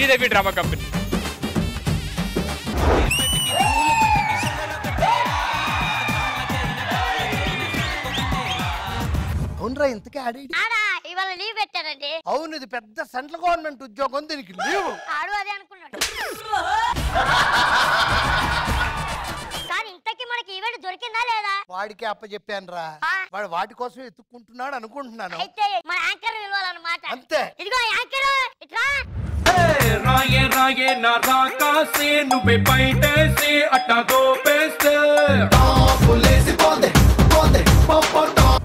Sridevi drama company. అవునరా ఇంతకీ ఆడేది ఇవాళ లీవ్ పెట్టారండి. అవును ఇది పెద్ద సెంట్రల్ గవర్నమెంట్ ఉద్యోగం దీనికి లీవ్. ఆడు అదే అనుకున్నాడు. కానీ ఇంతకీ మనకి ఈవెంట్ దొరికిందా లేదా? వాడికి అప్పచెప్పాను రా, వాడు వాటి కోసం ఎత్తుక్కుంటున్నాడు అనుకుంటున్నాను. అయితే మన యాంకర్ పిలవాలన్నమాట. అంతే. ఇదిగో యాంకర్ ఇట్రా. రాయే రాయే నా రాకాసే నువ్వే బయటేసే అట్టా దోపేస్తే.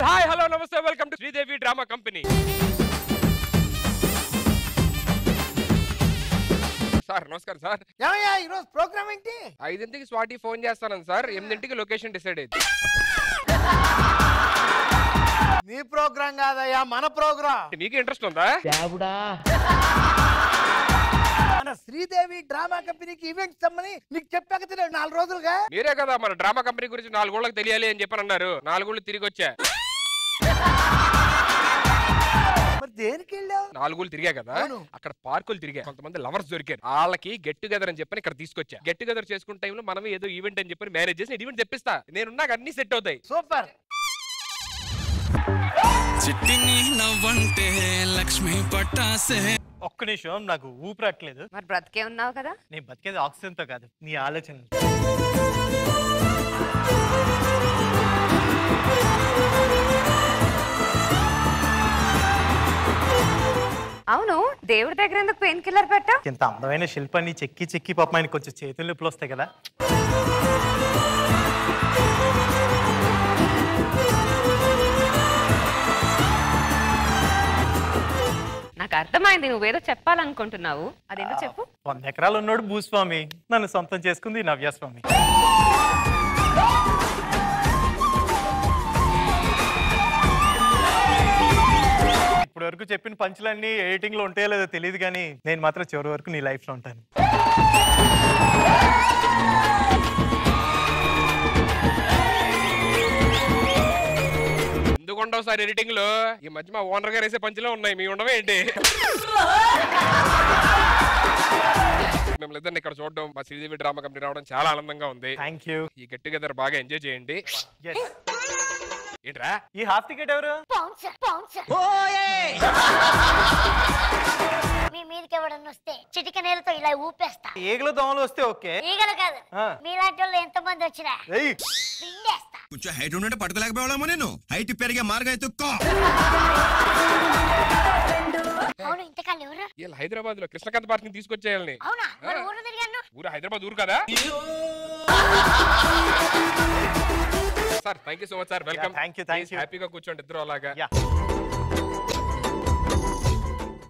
హాయ్ హలో నమస్తే welcome to Sridevi drama company. Sir నమస్కారం సార్. ఏమయ్యా ఈరోజు ప్రోగ్రామ్ ఏంటి? 5ంటికి స్వాతి ఫోన్ చేస్తాను సార్, 8ంటికి లొకేషన్ డిసైడ్ అయింది. నీ ప్రోగ్రామ్ కాదయ్యా మన ప్రోగ్రామ్. నీకు ఇంట్రెస్ట్ ఉందా? మన శ్రీదేవి డ్రామా కంపెనీకి ఈవెంట్స్ అమ్మని నీకు చెప్పాక తెలియదు 4 రోజులుగా. మీరే కదా మన డ్రామా కంపెనీ గురించి 4 ఊళ్ళకి తెలియాలి అని చెప్పని అన్నారు. 4 ఊళ్ళు తిరిగి వచ్చా. మరి దేనికి వెళ్ళావు? 4 ఊళ్ళు తిరిగా కదా, అక్కడ పార్కులు తిరిగా. కొంతమంది లవర్స్ దొరికారు, వాళ్ళకి గెట్ టుగెదర్ అని చెప్పని ఇక్కడ తీసుకొచ్చా. గెట్ టుగెదర్ చేసుకున్న టైంలో మనమే ఏదో ఈవెంట్ అని చెప్పని మేనేజ్ చేసి ఈవెంట్ తెప్పిస్తా. నేనున్నాక అన్ని సెట్ అవుతాయి. సూపర్. చిట్టిని నవ్వంటే లక్ష్మి పట్టాసే. ఒక్క నిమిషం, నాకు ఊపిరట్లేదు. మరి బ్రతికే ఉన్నావు కదా? నేను బతికేది ఆక్సిజన్ తో కాదు, నీ ఆలోచన. అవును, దేవుడి దగ్గర ఎందుకు పెయిన్ కిల్లర్ పెట్టా? ఇంత అందమైన శిల్పాన్ని చెక్కి చెక్కి పాపం ఆయనకి కొంచెం చేతులు నొప్పులు వస్తాయి కదా. నాకు అర్థమైంది, నువ్వేదో చెప్పాలనుకుంటున్నావు. అదేంటో చెప్పు. 100 ఎకరాలు ఉన్నాడు భూస్వామి, నన్ను సొంతం చేసుకుంది నవ్యస్వామి. ఇప్పటి వరకు చెప్పిన పంచులన్నీ ఎడిటింగ్ లో ఉంటాయో లేదో తెలియదు, కానీ నేను మాత్రం చివరి వరకు నీ లైఫ్ లో ఉంటాను. ఎందుకుండవు సార్ ఎడిటింగ్ లో? ఈ మధ్య మా ఓనర్ గారు వేసే పంచులో ఉన్నాయి, మీ ఉండవే ఏంటి? మిమ్మల్ని ఇద్దరిని ఇక్కడ చూడడం, మా శ్రీదేవి డ్రామా కంపెనీ రావడం చాలా ఆనందంగా ఉంది. Thank you. ఈ గెట్ టుగెదర్ బాగా ఎంజాయ్ చేయండి. ఏంట్రా ఈ హాఫ్ టికెట్ ఎవరు? మీ మీదకి ఎవడన్నా వస్తే చిటిక నేలతో ఇలా ఊపేస్తా. ఈగలు దోమలు వస్తే ఓకే, ఈగలు కాదు. మీలాంటి వాళ్ళు ఎంత మంది వచ్చినా పిండేస్తా. కొంచెం హైట్ ఉంటే పట్టుకోలేకపోయామో. నేను హైట్ పెరిగే మార్గం అయితే అవును, ఇంతకాలం ఎవరు? వీళ్ళు హైదరాబాద్ లో కృష్ణకాంత్ పార్క్ ని తీసుకొచ్చేయాలని. అవునా? మరి ఊరు తిరిగాను. ఊరు హైదరాబాద్ ఊరు కదా sir. Thank you so much sir, welcome. Thank you. హ్యాపీగా కూర్చోండి ఇద్దరు అలాగా.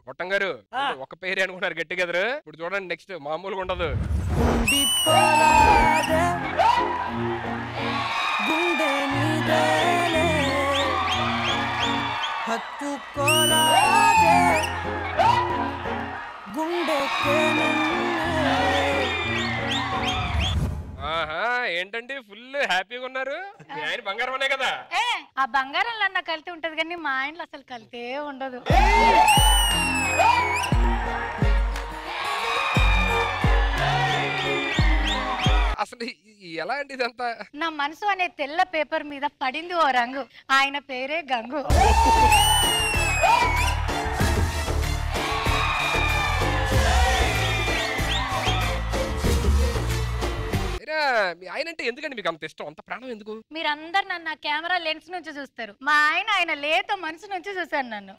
మొట్టం గారు ఒక పేరు అనుకున్నారు గెట్ టుగెదర్, ఇప్పుడు చూడండి నెక్స్ట్ మామూలుగా ఉండదు. ఆహా, ఏంటండి ఫుల్ హ్యాపీగా ఉన్నారు? మీ ఆయన బంగారం అనే కదా? ఆ బంగారంలో అన్న కలితే ఉంటది కానీ మా ఆయనలో అసలు కలితే ఉండదు. అసలు ఎలా అండి ఇదంతా? నా మనసు అనే తెల్ల పేపర్ మీద పడింది ఓ రంగు, ఆయన పేరే గంగు. మీ ఆయన అంటే ఎందుకండి మీకు అంత ఇష్టం, అంత ప్రాణం ఎందుకు? మీరందరు నన్ను కెమెరా లెన్స్ నుంచి చూస్తారు, మా ఆయన లేత మనసు నుంచి చూసారు నన్ను.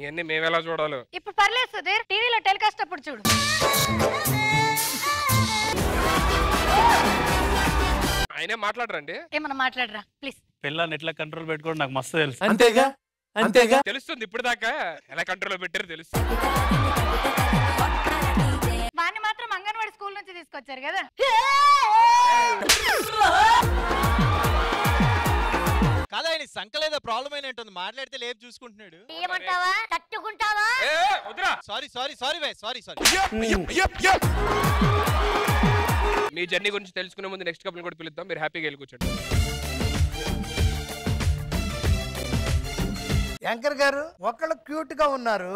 ఇవన్నీ మేమెలా చూడాలి? ఇప్పుడు పర్లేదు సుధీర్, టీవీలో టెలికాస్ట్ అప్పుడు చూడు. ఆయనే మాట్లాడరండి? ఏమన్నా మాట్లాడరా ప్లీజ్. పిల్లని ఎట్లా కంట్రోల్ పెట్టుకోవడం నాకు మస్తు తెలుసు. అంతేగా అంతేగా తెలుస్తుంది, ఇప్పుడు దాకా ఎలా కంట్రోల్లో పెట్టారో తెలుస్తుంది. వాణ్ణి మాత్రం అంగన్వాడి స్కూల్ నుంచి తీసుకొచ్చారు కదా. కాదా ఆయన సంకలేదో ప్రాబ్లం అయినట్టుంది, మాట్లాడితే లేపు చూసుకుంటున్నాడు. ఏమంటావా? తట్టుకుంటావా? Sorry sorry sorry bye sorry sorry. మీ జర్నీ గురించి తెలుసుకునే ముందు నెక్స్ట్ కపుల్ కూడా పిలుద్దాం, మీరు హ్యాపీగా వెళ్ళి కూర్చోండి. యాంకర్ గారు ఒకళ్ళు క్యూట్ గా ఉన్నారు,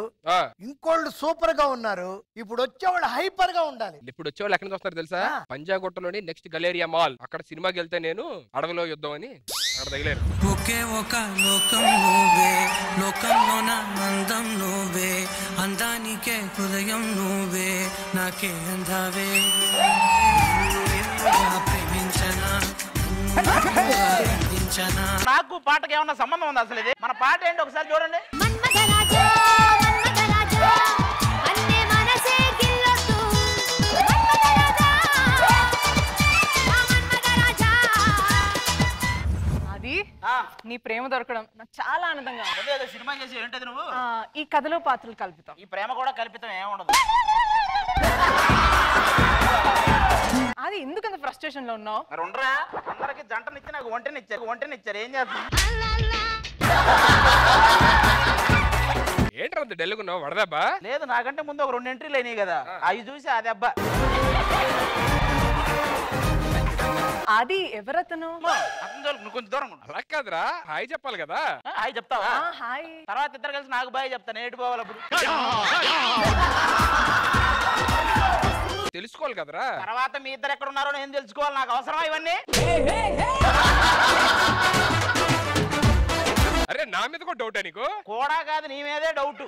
ఇంకోళ్ళు సూపర్ గా ఉన్నారు. ఇప్పుడు వచ్చేవాళ్ళు హైపర్ గా ఉండాలి. ఇప్పుడు వచ్చేవాళ్ళు ఎక్కడి నుంచి వస్తారు తెలుసా? పంజాగుట్టలోని నెక్స్ట్ గలేరియా మాల్. అక్కడ సినిమాకి వెళ్తే నేను అడవిలో యుద్ధం అని అక్కడ తగిలేరు. ఒకే ఒక లోకం నువ్వే, లోకంలో నా అందం నువ్వే, అందానికే హృదయం నువ్వే, నాకే అందావే ప్రేమించనా. నాకు పాటకి ఏమన్నా సంబంధం ఉంది అసలు? ఇది మన పాట ఏంటి ఒకసారి చూడండి. అది నీ ప్రేమ దొరకడం నాకు చాలా ఆనందంగా ఉంది. సినిమా చేసి ఏంటది నువ్వు? ఈ కథలో పాత్రలు కల్పితాం. ఈ ప్రేమ కూడా కల్పితం ఏముండదు. అది ఎందుకంత ఫ్రస్ట్రేషన్ లో ఉన్నావు? మరి ఉండరా, అందరికి జంటనిచ్చి నాకు ఒంటనిచ్చారు ఏం చేస్తాను? ఏంట్రా అంత డెల్లుగున్నావు? వడదబ్బా? లేదు, నాకంటే ముందు ఒక 2 ఎంట్రీలు అయినాయి కదా, అవి చూసి అది అబ్బా. అది ఎవరతను? నువ్వు కొంచెం దూరం అలా కాదురా, హాయ్ చెప్పాలి కదా. హాయ్ చెప్తావా? హాయ్. తర్వాత ఇద్దరు కలిసి నాకు బాయ్ చెప్తాను. ఏటు పోవాలి అప్పుడు? తెలుసుకోవాలి కదరా. తర్వాత మీ ఇద్దరు ఎక్కడ ఉన్నారో నేను తెలుసుకోవాలి. నాకు అవసరమా ఇవన్నీ? అరే నా మీద కూడా డౌటా నీకు? కూడా కాదు, నీ మీదే డౌట్.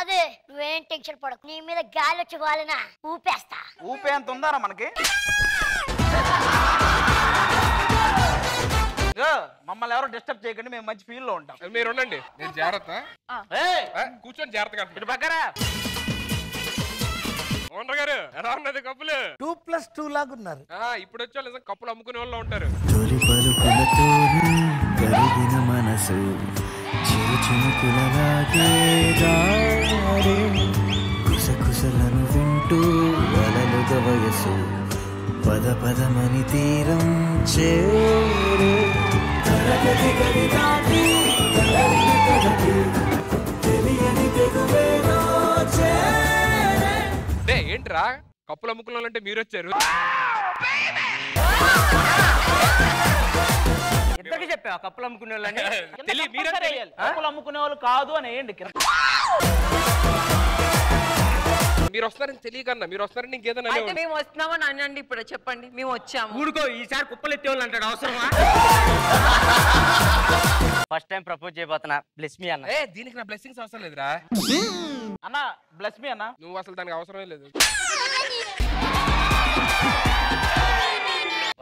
అదే నువ్వేం టెన్షన్ పడకు, నీ మీద గాలి వచ్చి వాళ్ళనా ఊపేస్తా. ఊపే అంత ఉందారా మనకి? మమ్మల్ని ఎవరు డిస్టర్బ్ చేయకండి, మేము మంచి ఫీల్ లో ఉంటాం. మీరు ఉండండి, నేను జాగ్రత్త. కూర్చొని జాగ్రత్తగా. ఇటు పక్కరా ఓనర్ గారు ఎలా ఉన్నది కప్పులు? 2+2 లాగున్నారు. ఇప్పుడు వచ్చే నిజం కప్పులు అమ్ముకునే వాళ్ళు ఉంటారు. తొలి పలుకులతోని కరిగిన మనసు చిరుచినుకులలాగే రారే, కుసకుసలను వింటూ వలలుగ వయసు పద పదమని తీరం చేరే, తరగతి గది దాటి తెలియని తెగువేదో చేరే. ఏంట్రా కప్పులు అమ్ముకునే వాళ్ళు అంటే మీరు వచ్చారు? ఇద్దరికి చెప్పా కప్పులు అమ్ముకునే వాళ్ళని. కప్పులు అమ్ముకునే వాళ్ళు కాదు అని వేయండి. మీరు వస్తారని తెలియకన్నా, మీరు వస్తారని ఇంకేదన్నా మేము వస్తున్నామని అనండి. ఇప్పుడు చెప్పండి మేము వచ్చాము. ఊడుకో, ఈసారి కుప్పలు ఎత్తే వాళ్ళు అంటాడు. అవసరమా? ఫస్ట్ టైం ప్రపోజ్ చేయబోతున్నా, బ్లెస్ మీ అన్న. దీనికి నా బ్లెస్సింగ్స్ అవసరం లేదురా అన్న. బ్లెస్ మీ అన్న. నువ్వు అసలు దానికి అవసరమే లేదు.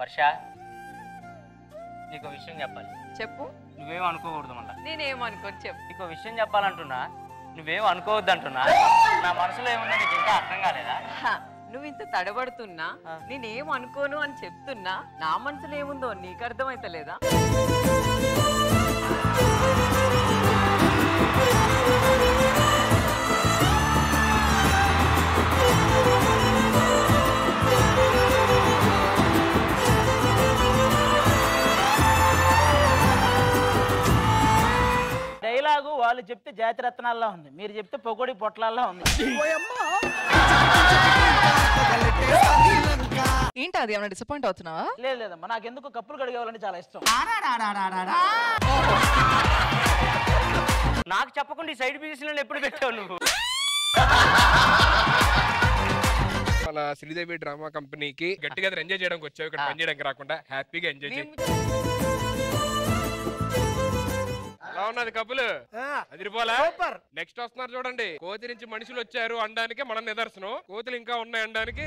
వర్ష, నీకు విషయం చెప్పాలి. చెప్పు. నువ్వేం అనుకోకూడదు మళ్ళా. నేనేమనుకోని చెప్పు. నీకు విషయం చెప్పాలంటున్నా, నువ్వేం అనుకోవద్దు అంటున్నా. నా మనసులో ఏమున్నా నీకు ఇంకా అర్థం కాలేదా? నువ్వు ఇంత తడబడుతున్నా, నేనేం అనుకోను అని చెప్తున్నా, నా మనసులో ఏముందో నీకు అర్థమైతలేదా? డైలాగు వాళ్ళు చెప్తే జాతిరత్నాల్లో ఉంది, మీరు చెప్తే పొగోడి పొట్లాల్లో ఉంది. ఏంటి అది ఏమైనా డిసప్పాయింట్ అవుతున్నావా? లేదు లేదమ్మా, నాకెందుకు కప్పులు కడిగేవాలంటే చాలా ఇష్టం. నాకు చెప్పకుండా ఈ సైడ్ బిజినెస్ ఎప్పుడు పెట్టావు నువ్వు? మన శ్రీదేవి డ్రామా కంపెనీకి గట్టిగా ఎంజాయ్ చేయడానికి వచ్చావు, ఇక్కడ పని చేయడానికి రాకుండా హ్యాపీగా ఎంజాయ్ చేయి. ఎలా ఉన్నది కప్పులు? అదిరిపోలా? నెక్స్ట్ వస్తున్నారు చూడండి. కోతి నుంచి మనుషులు వచ్చారు అనడానికి మనం నిదర్శనం. కోతులు ఇంకా ఉన్నాయి అనడానికి.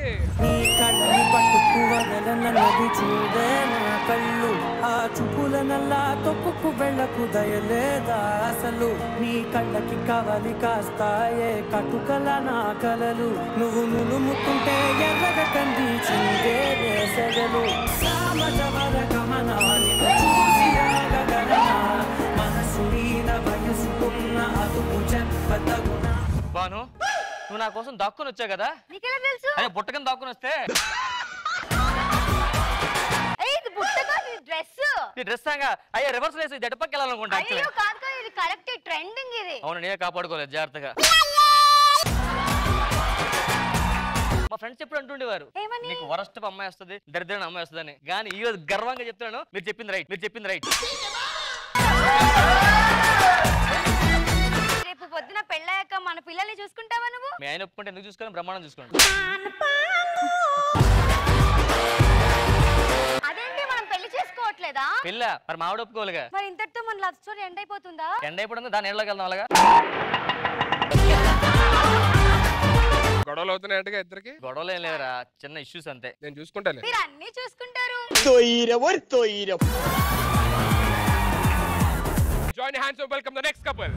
ఆ చూపుల నల్లా తొక్కుకు వెళ్ళకు దయలేదా అసలు, నీ కళ్ళకి కవలి కాస్తాయే కటుకల నా కలలు, నువ్వు నులుముకుంటే ఎర్రగా కందించిందే వేసగలు, సామజవర గమనాన్ని చూసి ఆగగలనా, మనసు మీద వయసుకున్న అదుపు చెప్పతగునా. బాను, నువ్వు నా కోసం దాక్కుని వచ్చావు కదా? నీకెలా తెలుసు? అదే బుట్టకని దాక్కుని వస్తే డ్రెస్ అయ్యా రివర్స్ వేసి జడపక్క వెళ్ళాలనుకుంటా. ఇది కరెక్ట్ ట్రెండింగ్ ఇది. అవును, నేనే కాపాడుకోలేదు జాగ్రత్తగా. మా ఫ్రెండ్స్ ఎప్పుడు అంటుండేవారు నీకు వరస్ట్ అమ్మాయి వస్తుంది, దరిద్రమైన అమ్మాయి వస్తుందని. కానీ ఈ రోజు గర్వంగా చెప్తున్నాను, మీరు చెప్పింది రైట్, మీరు చెప్పింది రైట్. రేపు పొద్దున పెళ్ళాక మన పిల్లల్ని చూసుకుంటావా నువ్వు? మీ ఆయన ఒప్పుకుంటే ఎందుకు చూసుకోవాలి, బ్రహ్మాండం చూసుకోండి. అదేంటి మనం పెళ్లి చేసుకోవట్లేదా? పిల్ల మరి మావిడ ఒప్పుకోవాలిగా. మరి ఇంతటితో మన లవ్ స్టోరీ ఎండ్ అయిపోతుందా? ఎండ అయిపోతుంది, దాని ఎండలోకి వెళ్దాం అలాగా. గొడవలు అవుతున్నాయంటగా ఇద్దరికి? గొడవలు ఏం లేదురా, చిన్న ఇష్యూస్ అంతే. నేను చూసుకుంటాను. మీరు అన్ని చూసుకుంటారు. Join your hands and welcome the next couple.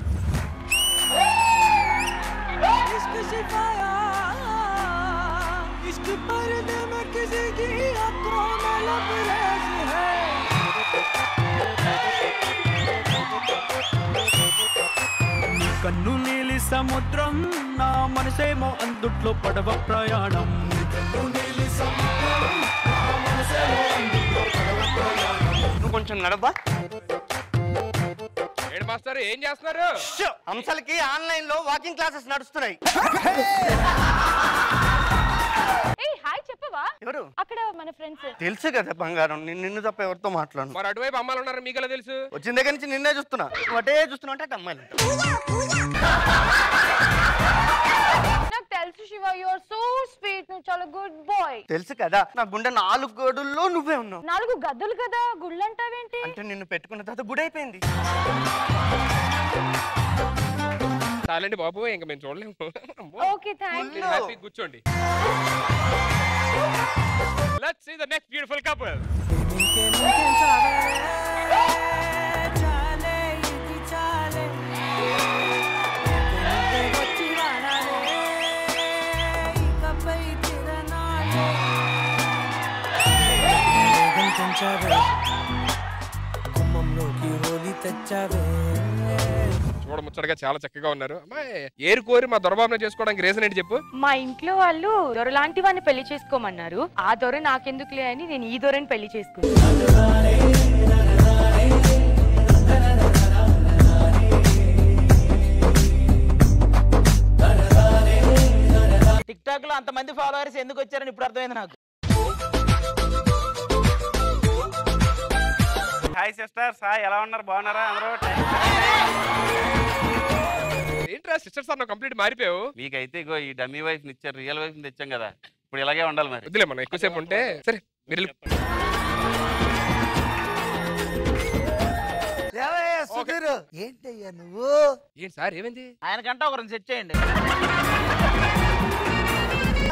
కన్ను నీలి సముద్రం నా మనసేమో అందుట్లో పడవ ప్రయాణం. నువ్వు కొంచెం నడవా. ఏడు మాస్టర్ ఏం చేస్తున్నారు? అంశాలకి ఆన్లైన్ లో వాకింగ్ క్లాసెస్ నడుస్తున్నాయి. హాయ్ చెప్పవా? ఎవరు? అక్కడ మన ఫ్రెండ్స్. తెలుసు కదా బంగారం, నిన్ను తప్ప ఎవరితో మాట్లాడు. మరి అటువైపు అమ్మాయిలు ఉన్నారు, మీకెలా తెలుసు? వచ్చిన దగ్గర నుంచి నిన్నే చూస్తున్నా. ఒకటే చూస్తున్నా అంటే అటు అమ్మాయిలు. నాకు తెలుసు Shiva, you are so sweet, నువ్వు చాలా గుడ్ బాయ్. తెలుసు కదా, నా గుండె 4 గోడుల్లో నువ్వే ఉన్నావు. 4 గద్దులు కదా, గుళ్ళు అంటావేంటి? అంటే నిన్ను పెట్టుకున్న తర్వాత గుడైపోయింది. చాలండి బాబు, ఇంకా మేము చూడలేము. Okay thank you. హ్యాపీ కూర్చోండి. Let's see the next beautiful couple. చూడముచ్చటగా చాలా చక్కగా ఉన్నారు. అమ్మాయి ఏరు కోరి మా దొరబాబుని చేసుకోవడానికి రీజన్ ఏంటి చెప్పు? మా ఇంట్లో వాళ్ళు దొరలాంటి వాడిని పెళ్లి చేసుకోమన్నారు. ఆ దొర నాకెందుకులే అని నేను ఈ దొరని పెళ్లి చేసుకున్నాను. టిక్ టాక్ లో అంతమంది ఫాలోవర్స్ ఎందుకు వచ్చారని ఇప్పుడు అర్థమైంది నాకు. హాయ్ సిస్టర్స్, హాయ్, ఎలా ఉన్నారు? బాగున్నారా అందరూ? ఏంట్రా సిస్టర్స్ అన్న కంప్లీట్ మారిపోయావు. మీకైతే ఇగో ఈ డమ్మీ వైఫ్ ఇచ్చారు, రియల్ వైఫ్ తెచ్చాం కదా, ఇప్పుడు ఇలాగే ఉండాలి. మరి వద్దులే, మనం ఎక్కువసేపు ఉంటే సరే. మీరు ఏంటయ్యా నువ్వు? ఏంటి సార్ ఏమైంది? ఆయనకంటే ఒకరిని సెట్ చేయండి.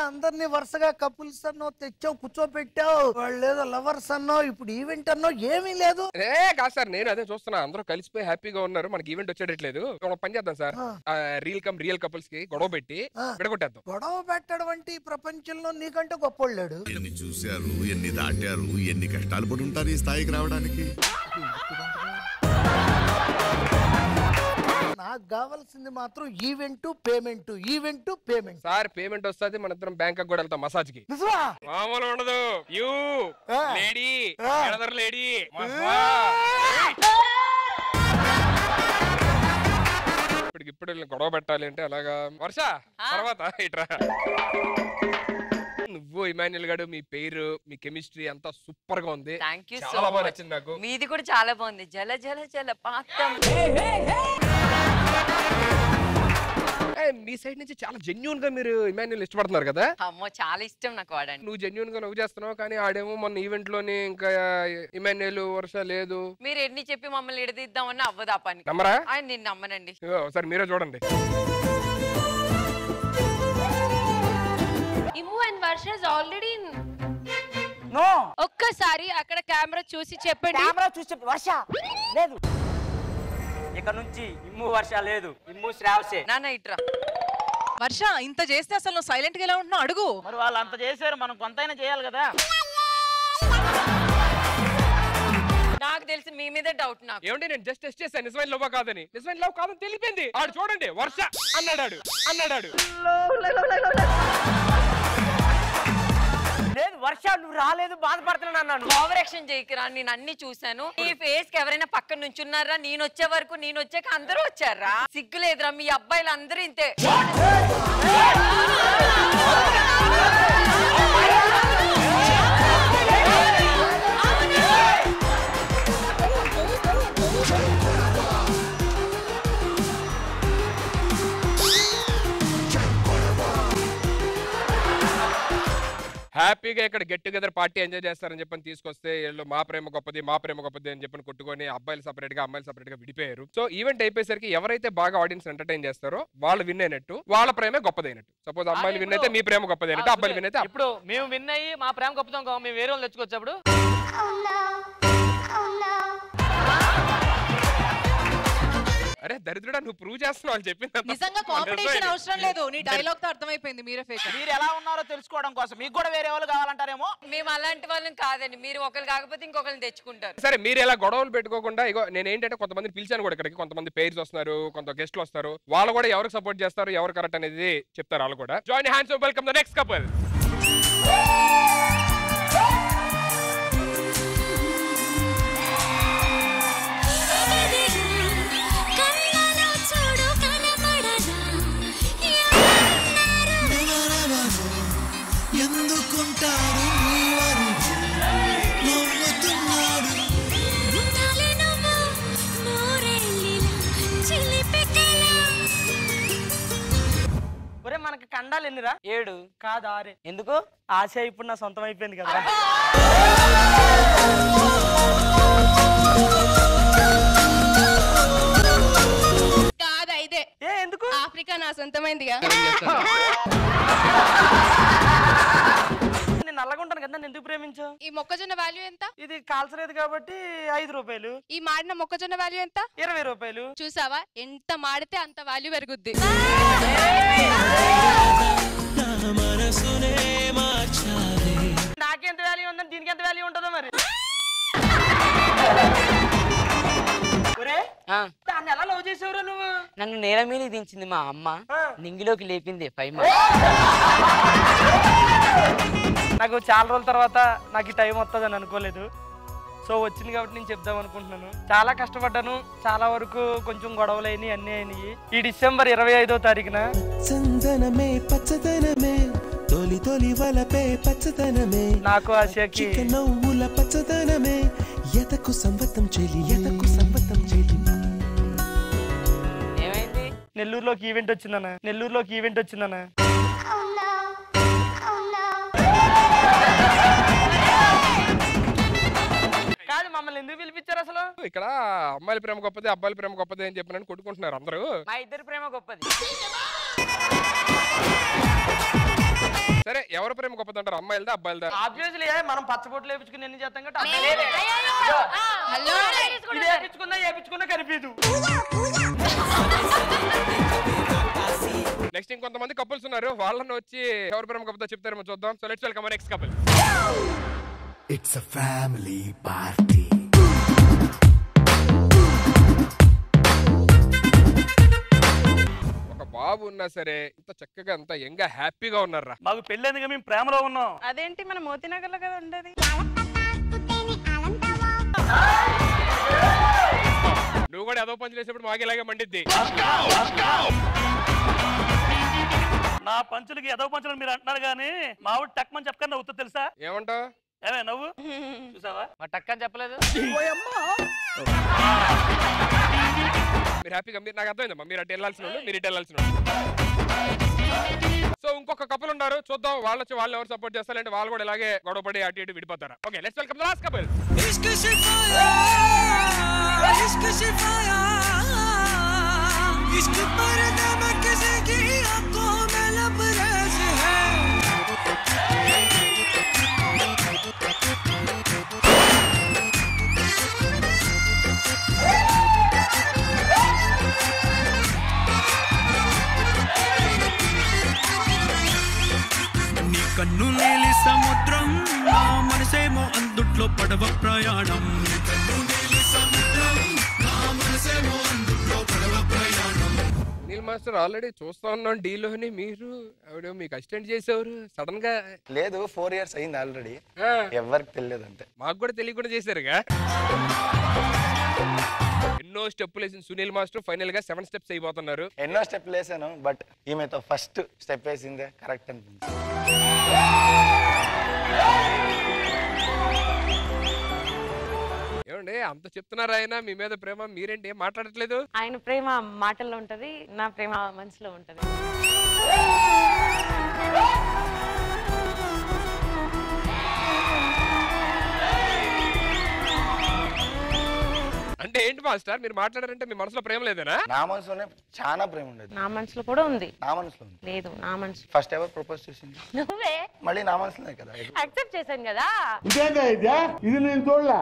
అందరినీ వరుసగా కపుల్స్ అన్నో తెచ్చావు, కూర్చోపెట్టావు. వాళ్ళు ఏదో లవర్స్ అన్నో, ఇప్పుడు ఈవెంట్ అన్నో ఏమీ లేదు. కాదు సార్, నేను అదే చూస్తున్నా. అందరూ కలిసిపోయి హ్యాపీగా ఉన్నారు, మనకి ఈవెంట్ వచ్చేటట్లేదు. ఒక పని చేద్దాం సార్, రియల్ కపుల్స్ కి గొడవ పెట్టి విడగొట్టేద్దాం. గొడవ పెట్టడం అంటే ఈ ప్రపంచంలో నీకంటే గొప్పోళ్ళు లేడు. ఎన్ని చూశారు, ఎన్ని దాటారు, ఎన్ని కష్టాలు పడి ఉంటారు ఈ స్థాయికి రావడానికి. నాకు కావాల్సింది మాత్రం event payment, event payment. Sir payment వస్తుంది, మన ఇద్దరం బ్యాంక్ కూడా వెళ్తాం మసాజ్ కి. మామూలు ఉండదు. యూ లేడీ లేడీ ఇప్పుడు గొడవ పెట్టాలి అంటే అలాగా. వర్ష తర్వాత ఇట్రా. నువ్వు ఇమాన్యుల్ గారు, మీ పేరు, మీ కెమిస్ట్రీ అంతా సూపర్ గా ఉంది. చాలా బాగా నచ్చింది నాకు. మీది కూడా చాలా బాగుంది. జల జల జల పాతం. మీ సైడ్ నుంచి చాలా జెన్యూన్ గా మీరు ఇమాన్యుల్ ఇష్టపడుతున్నారు కదా? అమ్మో చాలా ఇష్టం నాకు వాడండి. నువ్వు జెన్యూన్ గా నువ్వు చేస్తున్నావు, కానీ ఆడేమో మొన్న ఈవెంట్ లోని ఇంకా ఇమాన్యుల్ వర్ష లేదు. మీరు ఎన్ని చెప్పి మమ్మల్ని ఎడదిద్దామని అవ్వదా పని. నమ్మరా? ఆయన నిన్ను నమ్మనండి. ఒకసారి మీరే చూడండి. Immu and Varsha is already know. ఒక్కసారి అక్కడ కెమెరా చూసి చెప్పండి. కెమెరా చూసి చెప్పు. వర్ష లేదు, ఇక నుంచి ఇమ్ము వర్ష లేదు, ఇమ్ము శ్రావసే. నాన్న ఇట్రా. వర్ష ఇంత చేస్తే అసలు నువ్వు సైలెంట్ గా ఎలా ఉంటున్నావు అడుగు. మరి వాళ్ళు అంత చేశారు, మనం కొంతైనా చేయాలి కదా. నాకు తెలిసి మీ మీదే డౌట్. నాకు ఏమంటే నేను జస్ట్ టెస్ట్ చేశాను నిజమైన లవ్ కాదని. నిజమైన లవ్ కాదని తెలిపింది. ఆడు చూడండి, వర్ష అన్నాడు. లేదు వర్ష, నువ్వు రాలేదు, బాధపడుతున్నాను అన్నాను. ఓవర్ యాక్షన్ చేయకురా. నేను అన్ని చూసాను. ఈ ఫేస్ కి ఎవరైనా పక్కన నుంచున్నారా? నేను వచ్చే వరకు, నేను వచ్చాక అందరూ వచ్చారా? సిగ్గులేదురా? మీ అబ్బాయిలు అందరూ ఇంతే. హ్యాపీగా ఇక్కడ గెట్ టుగెదర్ పార్టీ ఎంజాయ్ చేస్తారని చెప్పని తీసుకొస్తే వీళ్ళు మా ప్రేమ గొప్పది అని చెప్పని కొట్టుకొని అబ్బాయిలు సపరేట్ గా అమ్మాయిలు సపరేట్ గా విడిపోయారు. సో ఈవెంట్ అయిపోయేసరికి ఎవరైతే బాగా ఆడియన్స్ ఎంటర్టైన్ చేస్తారో వాళ్ళు విన్ అయినట్టు, వాళ్ళ ప్రేమే గొప్పదైనట్టు. సపోజ్ అమ్మాయిలు విన్ అయితే మీ ప్రేమ గొప్పదైనట్టు, అబ్బాయిలు విన్ అయితే ఇప్పుడు మేము విన్ అయ్యి మా ప్రేమ గొప్పదాం కావు, మేము వేరే వాళ్ళు తెచ్చుకోవచ్చు. అరే దరిద్రుడా నువ్వు ప్రూవ్ చేస్తున్నావు అని చెప్పింది. నిజంగా కాంపిటీషన్ అవసరం లేదు, నీ డైలాగ్ తో అర్థమైపోయింది మీరే ఫేక్. మీరు ఎలా ఉన్నారో తెలుసుకోవడం కోసం మీకు కూడా వేరే వాళ్ళు కావాలంటారేమో. మేము అలాంటి వాళ్ళని కాదండి, మీరు ఒకరు కాకపోతే ఇంకొకరిని తెచ్చుకుంటారు. సరే మీరు ఎలా గొడవలు పెట్టుకోకుండా ఇగో నేను ఏంటంటే కొంతమంది పిలిచాను కూడా ఇక్కడికి, కొంతమంది పేర్స్ వస్తున్నారు, కొంత గెస్ట్లు వస్తారు, వాళ్ళు కూడా ఎవరికి సపోర్ట్ చేస్తారు ఎవరు కరెక్ట్ అనేది చెప్తారు వాళ్ళు కూడా. Join hands up, welcome the next couple. ఎందుకుంటారు ఒరే మనకి కండాలు ఎన్నిరా? 7 కాదు 6. ఎందుకు? ఆశ ఇప్పుడు నా సొంతం అయిపోయింది కదా. కాదు 5. ఎందుకు? ఆఫ్రికా నా సొంతమైందిగా. నేను నల్లగుంటాను కదా, నన్ను ఎందుకు ప్రేమించావు? ఈ మొక్కజొన్న వాల్యూ ఎంత? ఇది కాల్చలేదు కాబట్టి 5 రూపాయలు. ఈ మాడిన మొక్కజొన్న వాల్యూ ఎంత? 20 రూపాయలు. చూసావా, ఎంత మాడితే అంత వాల్యూ పెరుగుద్ది. నాకెంత వాల్యూ ఉందని దీనికి ఎంత వాల్యూ ఉంటుందో మరి. దాన్ని ఎలా లవ్ చేసేవరా నువ్వు? నన్ను నేల మీద దించింది మా అమ్మ, నింగిలోకి లేపింది 5 నాకు చాలా రోజుల తర్వాత నాకు ఈ టైం వస్తుంది అని అనుకోలేదు. సో వచ్చింది కాబట్టి నేను చెప్దాం అనుకుంటున్నాను. చాలా కష్టపడ్డాను, చాలా వరకు కొంచెం గొడవలు అయినాయి, అన్నీ అయినాయి. ఈ డిసెంబర్ 25వ తారీఖున చందనమే పచ్చదనమే తొలి తొలి వలపే పచ్చదనమే నాకు ఆశకి నవ్వుల పచ్చదనమే ఎతకు సంవతం చెలి ఎతకు సంవతం చెలి. ఏమైంది? నెల్లూరులోకి ఈవెంట్ వచ్చిందన్నా. కాదు మమ్మల్ని ఎందుకు పిలిపించారు అసలు? ఇక్కడ అమ్మాయిల ప్రేమ గొప్పది అబ్బాయిల ప్రేమ గొప్పది అని చెప్పినని కొట్టుకుంటున్నారు అందరూ. మా ఇద్దరి ప్రేమ గొప్పది. సరే ఎవరి ప్రేమ గొప్పది అంటారు, అమ్మాయిలదా అబ్బాయిలదా? ఆబ్వియస్లీ మనం పచ్చబొట్లు వేపించుకుని ఎన్ని చేస్తాం కాబట్టి వేపించుకున్నా కనిపించదు. నెక్స్ట్ ఇంకొంతమంది కపుల్స్ ఉన్నారు, వాళ్ళని వచ్చి ఎవరి ప్రేమ గొప్పదో చెప్తారేమో చూద్దాం. So let's welcome next couple. It's a family party. ఒక బాబు ఉన్నా సరే ఇంత చక్కగా అంత యంగా హ్యాపీగా ఉన్నారా. మాకు పెళ్ళేందుకు మేము ప్రేమలో ఉన్నాం. అదేంటి మన మోతీనగర్ లో కదా ఉండేది. నువ్వు కూడా ఏదో పని చేసేప్పుడు మాకు ఇలాగే మండిద్ది. నా పంచులకి ఏదో పంచులు మీరు అంటున్నారు కానీ మా ఊరు టక్మని చెప్పకుండా అవుతుంది తెలుసా? ఏమంటావు? ఏమే నవ్వు చూసావా? మా టక్ అని చెప్పలేదు. మీరు హ్యాపీగా నాకు అర్థమైందమ్మా, మీరు అటు వెళ్ళాల్సిన వాళ్ళు, మీరు ఇటు వెళ్ళాల్సిన వాళ్ళు. సో ఇంకొక కపుల్ ఉన్నారు, చూద్దాం వాళ్ళు వచ్చి వాళ్ళు ఎవరు సపోర్ట్ చేస్తారంటే వాళ్ళు కూడా ఇలాగే గొడవపడి అటు ఇటు విడిపోతారా. Okay let's welcome the last couple. కన్ను నీలి సముద్రం నా మనసేమో అందుట్లో పడవ ప్రయాణం. నీల్ మాస్టర్ ఆల్రెడీ చూస్తా ఉన్నాం డీలోని, మీరు ఆవిడ మీకు అసిస్టెంట్ చేసేవారు సడన్ గా. లేదు 4 years అయింది ఆల్రెడీ, ఎవరికి తెలియదు అంతే. మాకు కూడా తెలియకుండా చేశారుగా. ఎన్నో స్టెప్పులు వేసిన సునీల్ మాస్టర్ ఫైనల్ గా 7 steps అయిపోతున్నారు. ఎన్నో స్టెప్లు వేసాను బట్ ఈమెతో ఫస్ట్ స్టెప్ వేసిందే కరెక్ట్ అనిపించింది. ఏమండి అంత చెప్తున్నారు ఆయన మీ మీద ప్రేమ, మీరేంటి ఏం మాట్లాడట్లేదు? ఆయన ప్రేమ మాటల్లో ఉంటది, నా ప్రేమ మనసులో ఉంటది. అంటే ఏంటి మాస్టర్ మీరు మాట్లాడారంటే మీ మనసులో ప్రేమ లేదేనా? నా మనసులోనే చాలా ప్రేమ ఉండేది. నా మనసులో కూడా ఉంది. నా మనసులో ఉంది. లేదు నా మనసు. ఫస్ట్ ఎవర్ ప్రపోజ్ చేసింది నువ్వే. మళ్ళీ నా మనసులోనే కదా. యాక్సెప్ట్ చేశాను కదా. ఇది నేను చూడలా.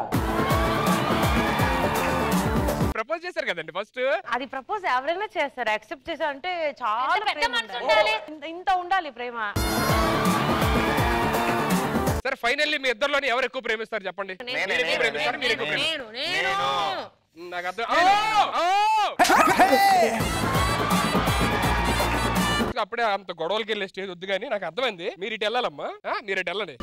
ప్రపోజ్ చేశారు కదండి ఫస్ట్. అది ప్రపోజ్ ఎవరైనా చేస్తారు. యాక్సెప్ట్ చేశారు అంటే చాలా ప్రేమ ఉండాలి. ఇంత ఉండాలి ప్రేమ. సరే ఫైనల్లీ మీ ఇద్దరిలోని ఎవరు ఎక్కువ ప్రేమిస్తారు చెప్పండి. మీరు ఎక్కువ ప్రేమిస్తారు, మీరు ఎక్కువ ప్రేమిస్తారు. నాకు అర్థం. అప్పుడే అంత గొడవలకి వెళ్ళే స్టేజ్ వద్దు కానీ నాకు అర్థమైంది. మీరు ఇటు వెళ్ళాలమ్మా, మీరు ఇటు వెళ్ళండి.